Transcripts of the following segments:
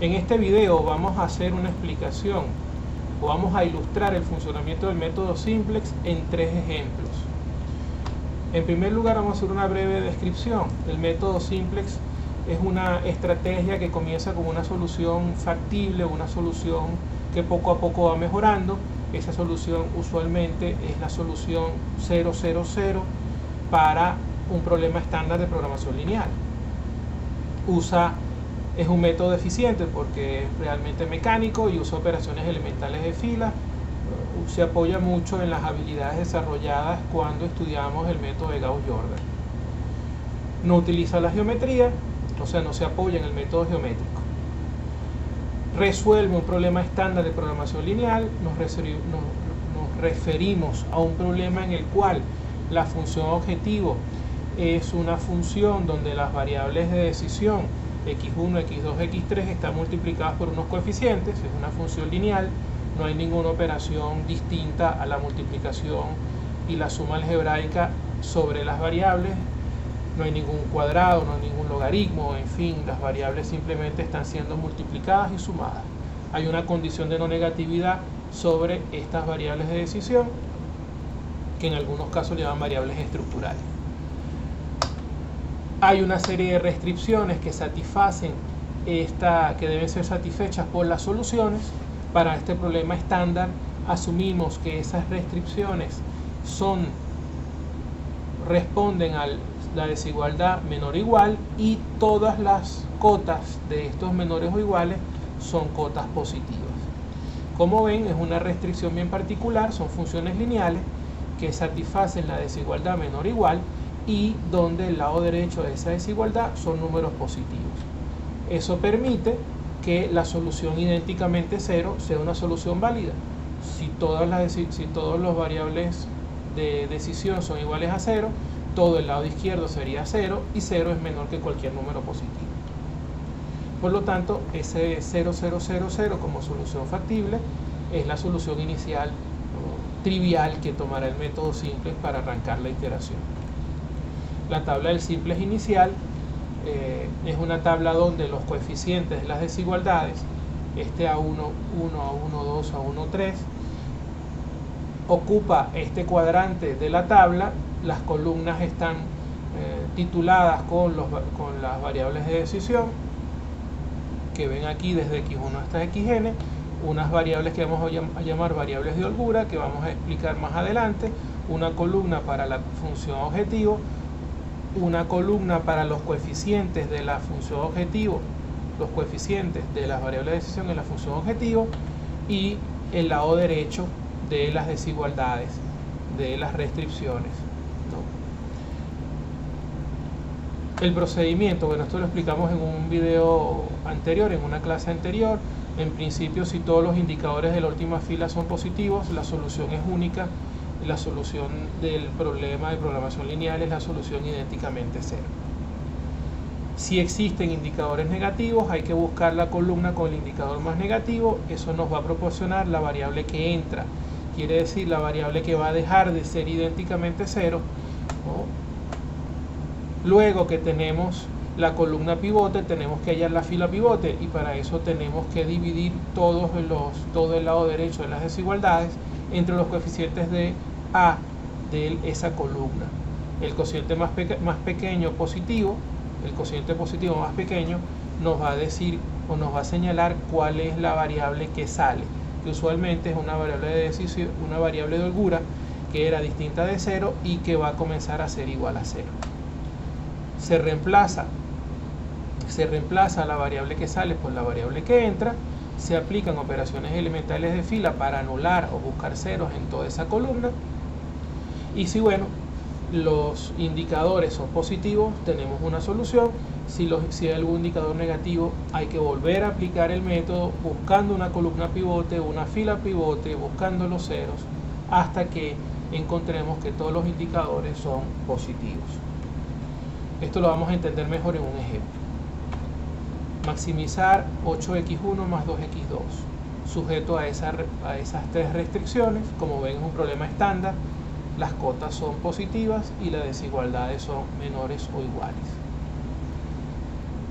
En este video vamos a hacer una explicación o vamos a ilustrar el funcionamiento del método simplex en 3 ejemplos. En primer lugar, vamos a hacer una breve descripción. El método simplex es una estrategia que comienza con una solución factible, una solución que poco a poco va mejorando. Esa solución usualmente es la solución 000 para un problema estándar de programación lineal. Es un método eficiente porque es realmente mecánico y usa operaciones elementales de fila. Se apoya mucho en las habilidades desarrolladas cuando estudiamos el método de Gauss-Jordan. No utiliza la geometría, o sea, no se apoya en el método geométrico. Resuelve un problema estándar de programación lineal. Nos referimos a un problema en el cual la función objetivo es una función donde las variables de decisión x1, x2, x3 están multiplicadas por unos coeficientes. Es una función lineal, no hay ninguna operación distinta a la multiplicación y la suma algebraica sobre las variables, no hay ningún cuadrado, no hay ningún logaritmo, en fin, las variables simplemente están siendo multiplicadas y sumadas. Hay una condición de no negatividad sobre estas variables de decisión, que en algunos casos le llaman variables estructurales. Hay una serie de restricciones que satisfacen que deben ser satisfechas por las soluciones. Para este problema estándar asumimos que esas restricciones responden a la desigualdad menor o igual, y todas las cotas de estos menores o iguales son cotas positivas. Como ven, es una restricción bien particular, son funciones lineales que satisfacen la desigualdad menor o igual y donde el lado derecho de esa desigualdad son números positivos. Eso permite que la solución idénticamente cero sea una solución válida. Si todas las variables de decisión son iguales a 0, todo el lado izquierdo sería 0 y 0 es menor que cualquier número positivo. Por lo tanto, ese 0, 0, 0, 0 como solución factible es la solución inicial trivial que tomará el método simplex para arrancar la iteración. La tabla del simplex inicial es una tabla donde los coeficientes de las desigualdades, este A1, 1, A1, 2, A1, 3, ocupa este cuadrante de la tabla. Las columnas están tituladas con las variables de decisión que ven aquí desde x1 hasta xn, unas variables que vamos a llamar variables de holgura, que vamos a explicar más adelante, una columna para la función objetivo, una columna para los coeficientes de la función objetivo, los coeficientes de las variables de decisión en la función objetivo, y el lado derecho de las desigualdades, de las restricciones, ¿no? El procedimiento, bueno, esto lo explicamos en un video anterior, en una clase anterior. En principio, si todos los indicadores de la última fila son positivos, la solución es única. La solución del problema de programación lineal es la solución idénticamente cero. Si existen indicadores negativos, hay que buscar la columna con el indicador más negativo. Eso nos va a proporcionar la variable que entra, quiere decir la variable que va a dejar de ser idénticamente cero, ¿no? Luego que tenemos la columna pivote, tenemos que hallar la fila pivote, y para eso tenemos que dividir todo el lado derecho de las desigualdades entre los coeficientes de A de esa columna. El cociente más pequeño positivo, el cociente positivo más pequeño nos va a decir o nos va a señalar cuál es la variable que sale, que usualmente es una variable de decisión, una variable de holgura que era distinta de 0 y que va a comenzar a ser igual a 0. Se reemplaza la variable que sale por la variable que entra. Se aplican operaciones elementales de fila para anular o buscar ceros en toda esa columna. Y si, bueno, los indicadores son positivos, tenemos una solución. Si hay algún indicador negativo, hay que volver a aplicar el método buscando una columna pivote, una fila pivote, buscando los ceros, hasta que encontremos que todos los indicadores son positivos. Esto lo vamos a entender mejor en un ejemplo. Maximizar 8x1 más 2x2, sujeto a esas 3 restricciones. Como ven, es un problema estándar. Las cotas son positivas y las desigualdades son menores o iguales.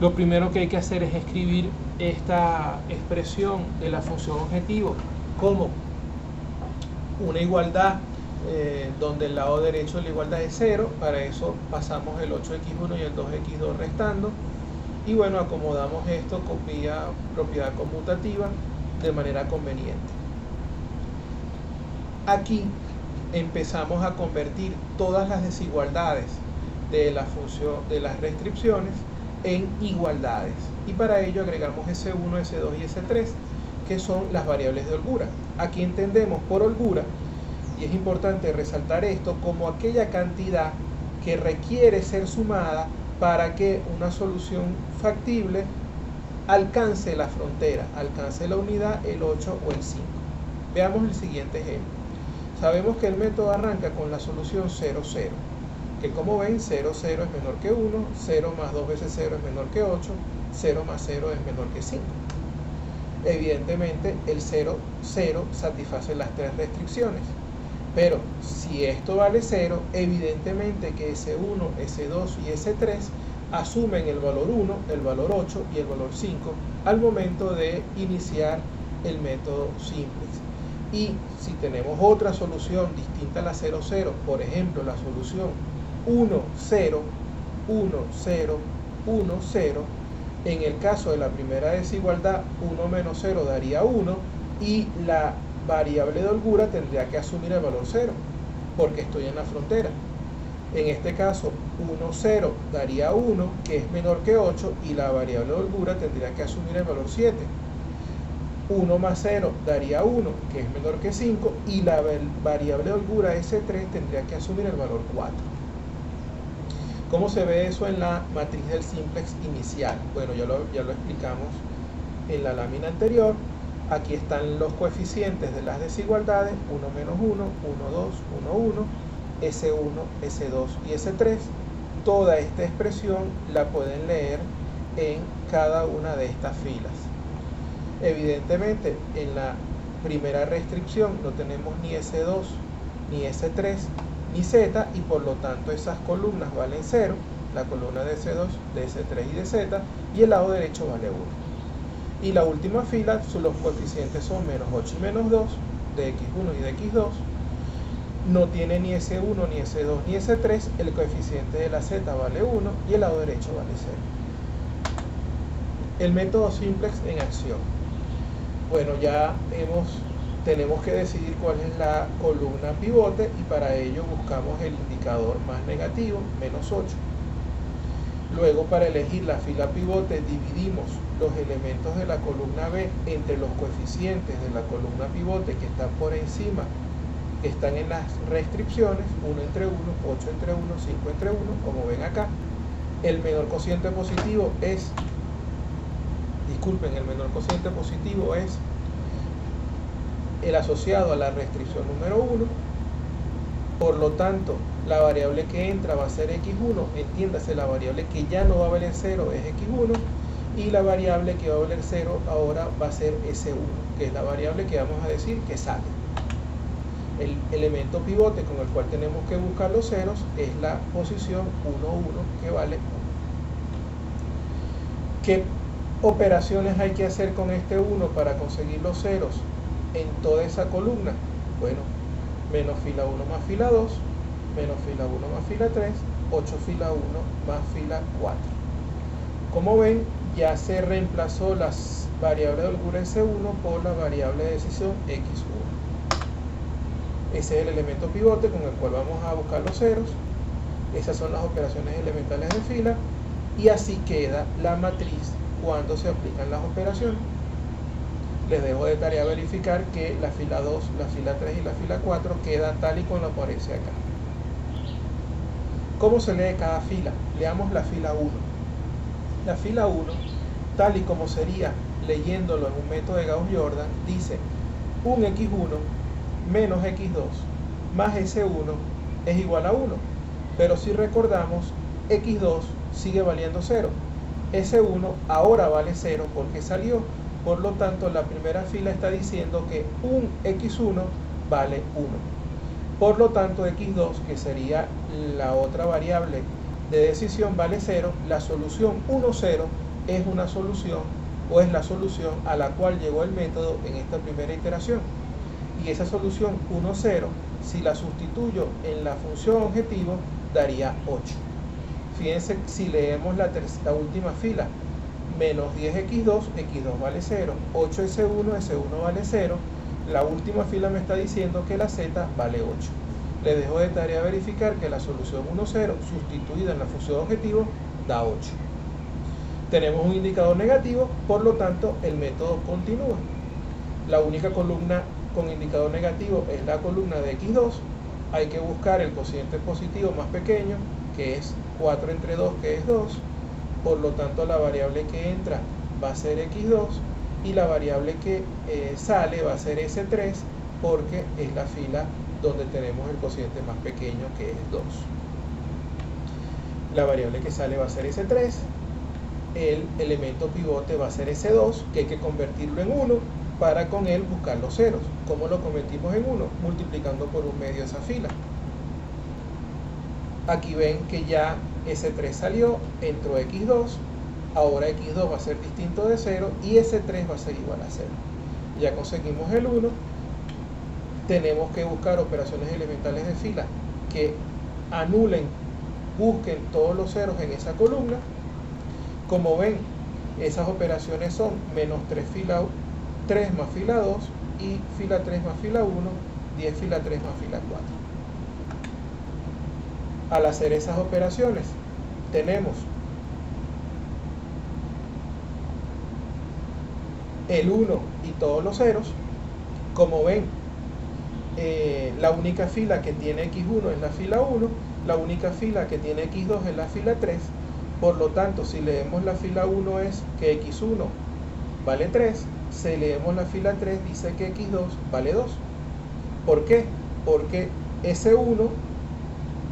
Lo primero que hay que hacer es escribir esta expresión de la función objetivo como una igualdad donde el lado derecho de la igualdad es 0. Para eso pasamos el 8x1 y el 2x2 restando. Y bueno, acomodamos esto vía propiedad conmutativa de manera conveniente. Aquí empezamos a convertir todas las desigualdades de la función de las restricciones en igualdades. Y para ello agregamos S1, S2 y S3, que son las variables de holgura. Aquí entendemos por holgura, y es importante resaltar esto, como aquella cantidad que requiere ser sumada para que una solución factible alcance la frontera, alcance la unidad, el 8 o el 5. Veamos el siguiente ejemplo. Sabemos que el método arranca con la solución 0, 0, que como ven 0, 0 es menor que 1, 0 más 2 veces 0 es menor que 8, 0 más 0 es menor que 5. Evidentemente el 0, 0 satisface las tres restricciones. Pero si esto vale 0, evidentemente que S1, S2 y S3 asumen el valor 1, el valor 8 y el valor 5 al momento de iniciar el método simplex. Y si tenemos otra solución distinta a la 0, 0, por ejemplo la solución 1, 0, 1, 0, 1, 0, en el caso de la primera desigualdad 1 menos 0 daría 1 y la variable de holgura tendría que asumir el valor 0 porque estoy en la frontera. En este caso 1, 0 daría 1, que es menor que 8, y la variable de holgura tendría que asumir el valor 7. 1 más 0 daría 1, que es menor que 5, y la variable de holgura S3 tendría que asumir el valor 4. ¿Cómo se ve eso en la matriz del simplex inicial? Bueno, ya lo explicamos en la lámina anterior. Aquí están los coeficientes de las desigualdades, 1 menos 1, 1, 2, 1, 1, S1, S2 y S3. Toda esta expresión la pueden leer en cada una de estas filas. Evidentemente, en la primera restricción no tenemos ni S2, ni S3, ni Z, y por lo tanto esas columnas valen 0, la columna de S2, de S3 y de Z, y el lado derecho vale 1. Y la última fila, los coeficientes son menos 8 y menos 2, de X1 y de X2. No tiene ni S1, ni S2, ni S3, el coeficiente de la Z vale 1 y el lado derecho vale 0. El método simplex en acción. Bueno, ya tenemos que decidir cuál es la columna pivote, y para ello buscamos el indicador más negativo, menos 8. Luego, para elegir la fila pivote, dividimos los elementos de la columna B entre los coeficientes de la columna pivote que están por encima, que están en las restricciones, 1 entre 1, 8 entre 1, 5 entre 1, como ven acá. El menor cociente positivo es, el menor cociente positivo es el asociado a la restricción número 1. Por lo tanto, la variable que entra va a ser x1, entiéndase, la variable que ya no va a valer 0 es x1, y la variable que va a valer 0 ahora va a ser s1, que es la variable que vamos a decir que sale. El elemento pivote con el cual tenemos que buscar los ceros es la posición 1, 1, que vale 1. ¿Qué operaciones hay que hacer con este 1 para conseguir los ceros en toda esa columna? Bueno, menos fila 1 más fila 2, menos fila 1 más fila 3, 8 fila 1 más fila 4. Como ven, ya se reemplazó las variables de holgura S1 por la variable de decisión X1. Ese es el elemento pivote con el cual vamos a buscar los ceros. Esas son las operaciones elementales de fila, y así queda la matriz cuando se aplican las operaciones. Les dejo de tarea verificar que la fila 2, la fila 3 y la fila 4 quedan tal y como aparece acá. ¿Cómo se lee cada fila? Leamos la fila 1. La fila 1, tal y como sería leyéndolo en un método de Gauss-Jordan, dice un x1 menos x2 más s1 es igual a 1. Pero si recordamos, x2 sigue valiendo 0. S1 ahora vale 0 porque salió. Por lo tanto, la primera fila está diciendo que un x1 vale 1. Por lo tanto, x2, que sería la otra variable de decisión, vale 0. La solución 1, 0 es una solución o es la solución a la cual llegó el método en esta primera iteración. Y esa solución 1, 0, si la sustituyo en la función objetivo, daría 8. Fíjense, si leemos la última fila, menos 10x2, x2 vale 0, 8s1, s1 vale 0, la última fila me está diciendo que la z vale 8. Le dejo de tarea verificar que la solución 1, 0 sustituida en la función objetivo da 8. Tenemos un indicador negativo, por lo tanto el método continúa. La única columna con indicador negativo es la columna de x2. Hay que buscar el cociente positivo más pequeño, que es 4 entre 2, que es 2. Por lo tanto, la variable que entra va a ser x2 y la variable que sale va a ser s3, porque es la fila donde tenemos el cociente más pequeño, que es 2. La variable que sale va a ser s3. El elemento pivote va a ser s2, que hay que convertirlo en 1 para con él buscar los ceros. ¿Cómo lo convertimos en 1? Multiplicando por un medio esa fila. Aquí ven que ya S3 salió, entró X2, ahora X2 va a ser distinto de 0 y S3 va a ser igual a 0. Ya conseguimos el 1, tenemos que buscar operaciones elementales de fila que anulen, busquen todos los ceros en esa columna. Como ven, esas operaciones son menos 3 más fila 2 y fila 3 más fila 1, 10 fila 3 más fila 4. Al hacer esas operaciones, tenemos el 1 y todos los ceros. Como ven, la única fila que tiene x1 es la fila 1, la única fila que tiene x2 es la fila 3. Por lo tanto, si leemos la fila 1 es que x1 vale 3, si leemos la fila 3 dice que x2 vale 2. ¿Por qué? Porque S1,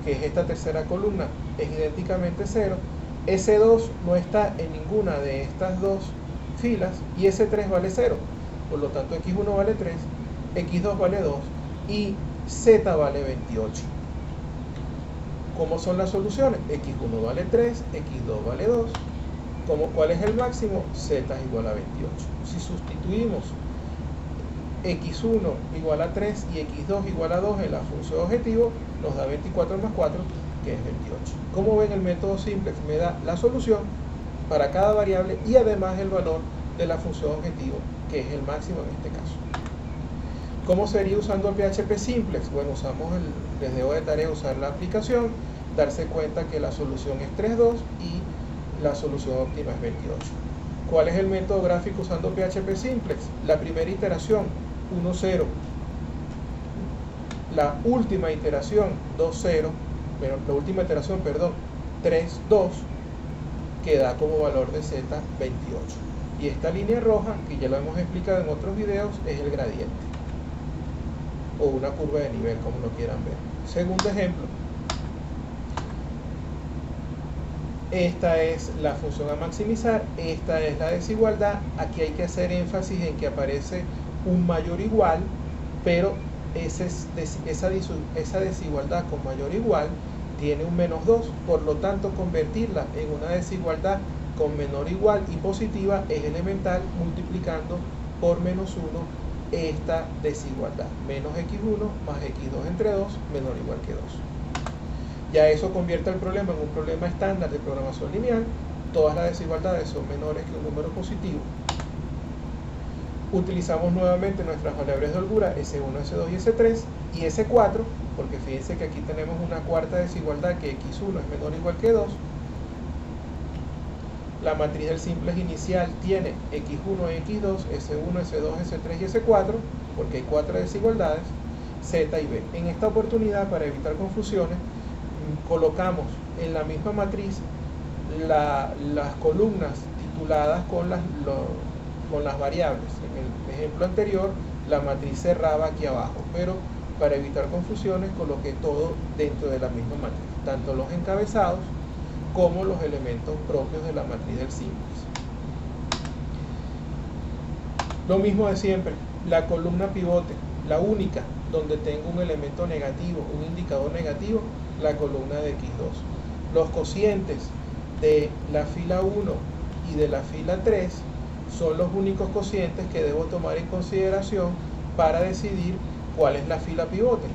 que es esta tercera columna, es idénticamente 0, S2 no está en ninguna de estas dos filas y S3 vale 0. Por lo tanto, x1 vale 3, x2 vale 2 y z vale 28. ¿Cómo son las soluciones? x1 vale 3, x2 vale 2. ¿Cuál es el máximo? Z es igual a 28. Si sustituimos x1 igual a 3 y x2 igual a 2 en la función objetivo, nos da 24 más 4, que es 28. Como ven, el método simplex me da la solución para cada variable y además el valor de la función objetivo, que es el máximo en este caso. ¿Cómo sería usando el PHP simplex? Bueno, les dejo de tarea usar la aplicación, darse cuenta que la solución es 3,2 y la solución óptima es 28. ¿Cuál es el método gráfico usando PHP simplex? La primera iteración, 1,0. La última iteración, 2,0. Bueno, la última iteración, perdón, 3,2, que da como valor de z 28. Y esta línea roja, que ya lo hemos explicado en otros videos, es el gradiente. O una curva de nivel, como lo quieran ver. Segundo ejemplo. Esta es la función a maximizar, esta es la desigualdad. Aquí hay que hacer énfasis en que aparece un mayor igual, pero esa desigualdad con mayor igual tiene un menos 2, por lo tanto convertirla en una desigualdad con menor igual y positiva es elemental, multiplicando por menos 1 esta desigualdad, menos x1 más x2 entre 2 menor o igual que 2. Ya eso convierte el problema en un problema estándar de programación lineal. Todas las desigualdades son menores que un número positivo. Utilizamos nuevamente nuestras variables de holgura S1, S2 y S3 y S4, porque fíjense que aquí tenemos una cuarta desigualdad que x1 es menor o igual que 2. La matriz del simplex inicial tiene x1, x2, S1, S2, S3 y S4, porque hay 4 desigualdades, Z y B. En esta oportunidad, para evitar confusiones, colocamos en la misma matriz las columnas tituladas con las variables. En el ejemplo anterior, la matriz cerraba aquí abajo, pero para evitar confusiones coloqué todo dentro de la misma matriz, tanto los encabezados como los elementos propios de la matriz del simplex. Lo mismo de siempre, la columna pivote, la única donde tengo un elemento negativo, un indicador negativo, la columna de x2. Los cocientes de la fila 1 y de la fila 3 son los únicos cocientes que debo tomar en consideración para decidir cuál es la fila pivote.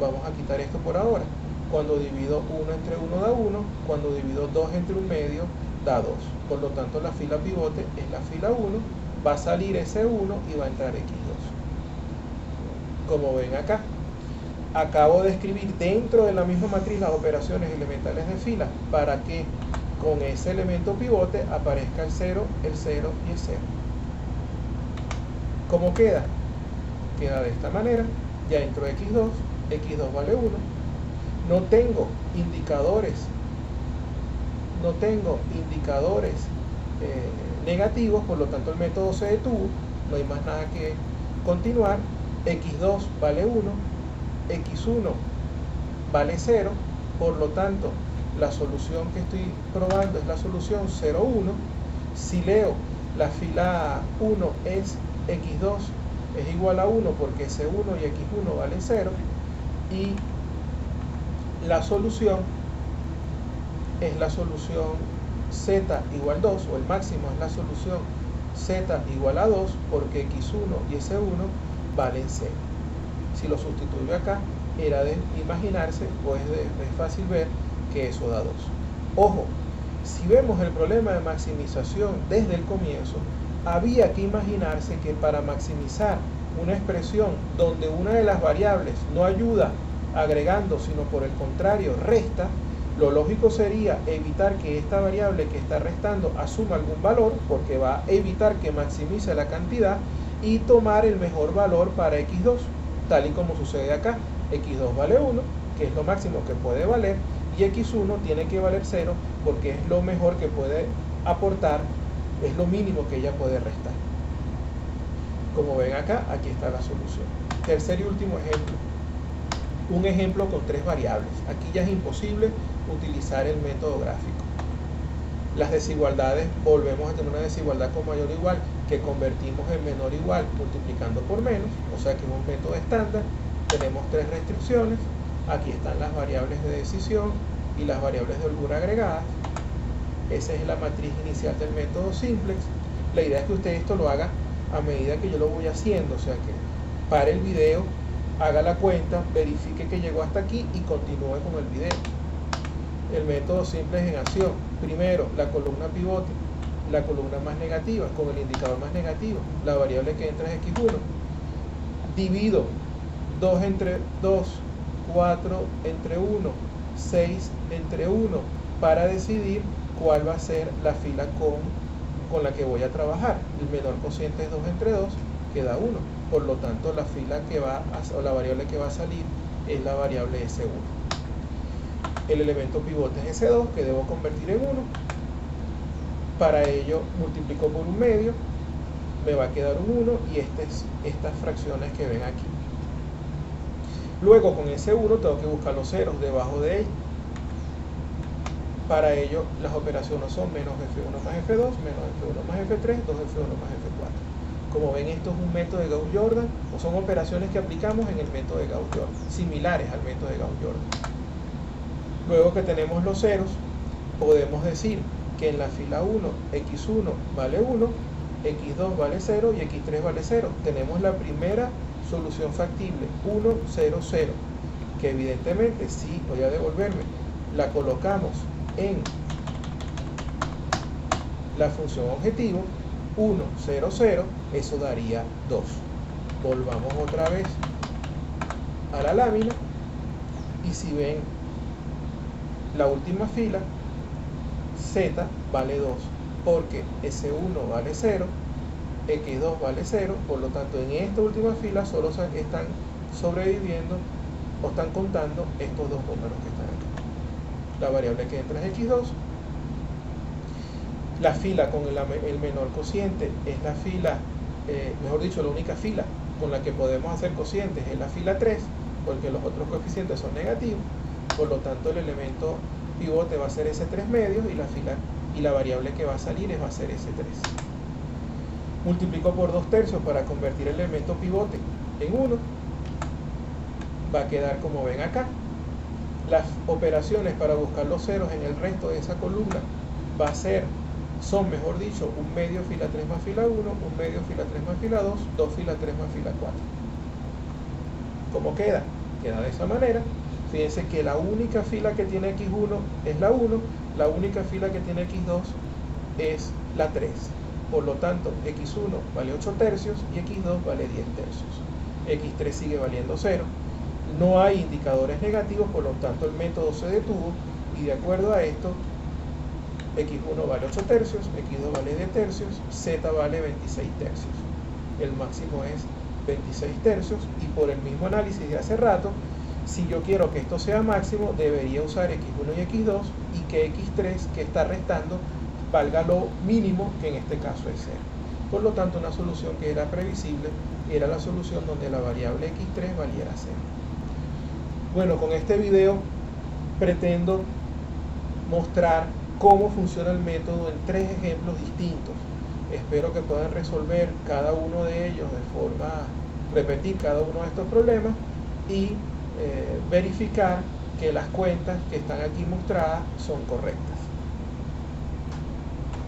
Vamos a quitar esto por ahora. Cuando divido 1 entre 1 da 1, cuando divido 2 entre 1 medio da 2. Por lo tanto, la fila pivote es la fila 1, va a salir ese 1 y va a entrar X2. Como ven acá, acabo de escribir dentro de la misma matriz las operaciones elementales de fila para que con ese elemento pivote aparezca el 0 y el 0. ¿Cómo queda? Queda de esta manera. Ya entró X2, X2 vale 1. No tengo indicadores negativos, por lo tanto el método se detuvo, no hay más nada que continuar. X2 vale 1, X1 vale 0, por lo tanto la solución que estoy probando es la solución 0, 1. Si leo la fila 1 es X2 es igual a 1 porque ese 1 y X1 vale 0, y la solución es la solución Z igual 2, o el máximo es la solución Z igual a 2 porque X1 y ese 1 valen 0. Si lo sustituyo acá, era de imaginarse, pues es fácil ver que eso da 2. Ojo, si vemos el problema de maximización desde el comienzo, había que imaginarse que para maximizar una expresión donde una de las variables no ayuda agregando, sino por el contrario resta, lo lógico sería evitar que esta variable que está restando asuma algún valor, porque va a evitar que maximice la cantidad, y tomar el mejor valor para X2, tal y como sucede acá. X2 vale 1, que es lo máximo que puede valer, y X1 tiene que valer 0 porque es lo mejor que puede aportar, es lo mínimo que ella puede restar. Como ven acá, aquí está la solución. Tercer y último ejemplo. Un ejemplo con 3 variables. Aquí ya es imposible utilizar el método gráfico. Las desigualdades, volvemos a tener una desigualdad con mayor o igual, que convertimos en menor o igual multiplicando por menos, o sea que es un método estándar. Tenemos 3 restricciones. Aquí están las variables de decisión y las variables de holgura agregadas. Esa es la matriz inicial del método simplex. La idea es que usted esto lo haga a medida que yo lo voy haciendo, o sea que pare el video, haga la cuenta, verifique que llegó hasta aquí y continúe con el video. El método simplex en acción. Primero, la columna pivote, la columna más negativa, con el indicador más negativo, la variable que entra es X1. Divido 2 entre 2, 4 entre 1, 6 entre 1, para decidir cuál va a ser la fila con la que voy a trabajar. El menor cociente es 2 entre 2, queda 1. Por lo tanto, la fila que va o la variable que va a salir es la variable S1. El elemento pivote es S2, que debo convertir en 1. Para ello multiplico por 1 medio, me va a quedar un 1, y estas fracciones que ven aquí. Luego con ese 1 tengo que buscar los ceros debajo de él. Para ello las operaciones son menos F1 más F2, menos F1 más F3, 2F1 más F4. Como ven, esto es un método de Gauss-Jordan, o son operaciones que aplicamos en el método de Gauss-Jordan, similares al método de Gauss-Jordan. Luego que tenemos los ceros, podemos decir que en la fila 1, X1 vale 1, X2 vale 0 y X3 vale 0. Tenemos la primera solución factible, 1, 0, 0, que evidentemente, si voy a devolverme, la colocamos en la función objetivo, 1, 0, 0, eso daría 2. Volvamos otra vez a la lámina, y si ven la última fila, Z vale 2, porque S1 vale 0, X2 vale 0, por lo tanto en esta última fila solo están sobreviviendo o están contando estos dos números que están aquí. La variable que entra es X2. La fila con el menor cociente es la fila, mejor dicho, la única fila con la que podemos hacer cocientes es la fila 3, porque los otros coeficientes son negativos. Por lo tanto, el elemento pivote va a ser S3 medios, y la variable que va a salir va a ser S3. Multiplico por 2 tercios para convertir el elemento pivote en 1. Va a quedar como ven acá. Las operaciones para buscar los ceros en el resto de esa columna va a ser son, mejor dicho, un medio fila 3 más fila 1, un medio fila 3 más fila 2, 2 fila 3 más fila 4. ¿Cómo queda? Queda de esa manera. Fíjense que la única fila que tiene x1 es la 1, la única fila que tiene x2 es la 3. Por lo tanto, x1 vale 8 tercios y x2 vale 10 tercios. x3 sigue valiendo 0. No hay indicadores negativos, por lo tanto el método se detuvo y de acuerdo a esto, x1 vale 8 tercios, x2 vale 10 tercios, z vale 26 tercios. El máximo es 26 tercios y por el mismo análisis de hace rato, si yo quiero que esto sea máximo, debería usar x1 y x2 y que x3 que está restando valga lo mínimo, que en este caso es 0. Por lo tanto, una solución que era previsible era la solución donde la variable x3 valiera 0. Bueno, con este video pretendo mostrar cómo funciona el método en 3 ejemplos distintos. Espero que puedan resolver cada uno de ellos repetir cada uno de estos problemas y verificar que las cuentas que están aquí mostradas son correctas.